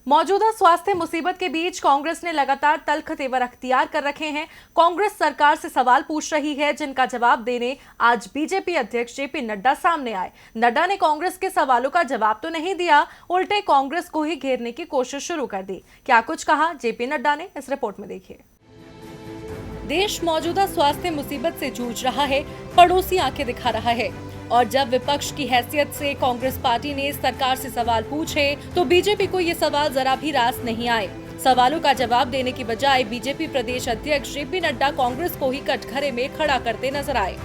मौजूदा स्वास्थ्य मुसीबत के बीच कांग्रेस ने लगातार तल्ख तेवर अख्तियार कर रखे हैं। कांग्रेस सरकार से सवाल पूछ रही है, जिनका जवाब देने आज बीजेपी अध्यक्ष जेपी नड्डा सामने आए। नड्डा ने कांग्रेस के सवालों का जवाब तो नहीं दिया, उल्टे कांग्रेस को ही घेरने की कोशिश शुरू कर दी। क्या कुछ कहा जेपी नड्डा ने, इस रिपोर्ट में देखिए। देश मौजूदा स्वास्थ्य मुसीबत से जूझ रहा है, पड़ोसी आंखें दिखा रहा है, और जब विपक्ष की हैसियत से कांग्रेस पार्टी ने सरकार से सवाल पूछे तो बीजेपी को ये सवाल जरा भी रास नहीं आए। सवालों का जवाब देने की बजाय बीजेपी प्रदेश अध्यक्ष जेपी नड्डा कांग्रेस को ही कटघरे में खड़ा करते नजर आए।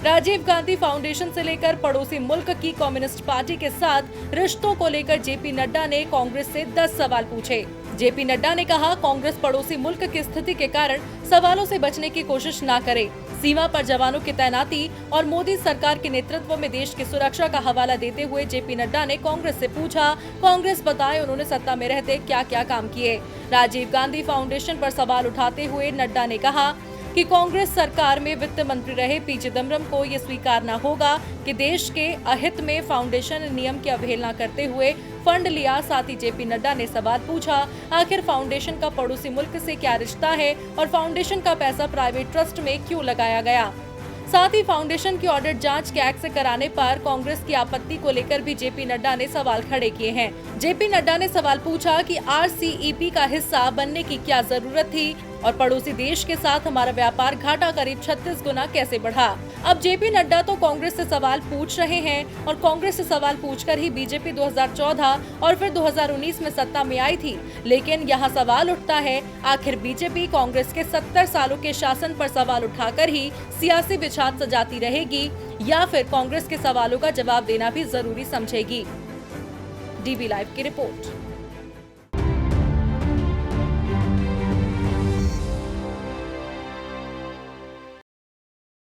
राजीव गांधी फाउंडेशन से लेकर पड़ोसी मुल्क की कम्युनिस्ट पार्टी के साथ रिश्तों को लेकर जेपी नड्डा ने कांग्रेस से 10 सवाल पूछे। जेपी नड्डा ने कहा, कांग्रेस पड़ोसी मुल्क की स्थिति के कारण सवालों से बचने की कोशिश न करे। सीमा पर जवानों की तैनाती और मोदी सरकार के नेतृत्व में देश की सुरक्षा का हवाला देते हुए जेपी नड्डा ने कांग्रेस से पूछा, कांग्रेस बताए उन्होंने सत्ता में रहते क्या क्या काम किए। राजीव गांधी फाउंडेशन पर सवाल उठाते हुए नड्डा ने कहा कि कांग्रेस सरकार में वित्त मंत्री रहे पी चिदम्बरम को ये स्वीकारना होगा कि देश के अहित में फाउंडेशन नियम की अवहेलना करते हुए फंड लिया। साथ ही जेपी नड्डा ने सवाल पूछा, आखिर फाउंडेशन का पड़ोसी मुल्क से क्या रिश्ता है और फाउंडेशन का पैसा प्राइवेट ट्रस्ट में क्यों लगाया गया। साथ ही फाउंडेशन की ऑडिट जांच कैग से कराने पर कांग्रेस की आपत्ति को लेकर भी जेपी नड्डा ने सवाल खड़े किए हैं। जेपी नड्डा ने सवाल पूछा कि आरसीईपी का हिस्सा बनने की क्या जरूरत थी और पड़ोसी देश के साथ हमारा व्यापार घाटा करीब 36 गुना कैसे बढ़ा। अब जेपी नड्डा तो कांग्रेस से सवाल पूछ रहे हैं और कांग्रेस से सवाल पूछकर ही बीजेपी 2014 और फिर 2019 में सत्ता में आई थी। लेकिन यहाँ सवाल उठता है, आखिर बीजेपी कांग्रेस के 70 सालों के शासन पर सवाल उठाकर ही सियासी बिछात सजाती रहेगी या फिर कांग्रेस के सवालों का जवाब देना भी जरूरी समझेगी। डीवी लाइव की रिपोर्ट।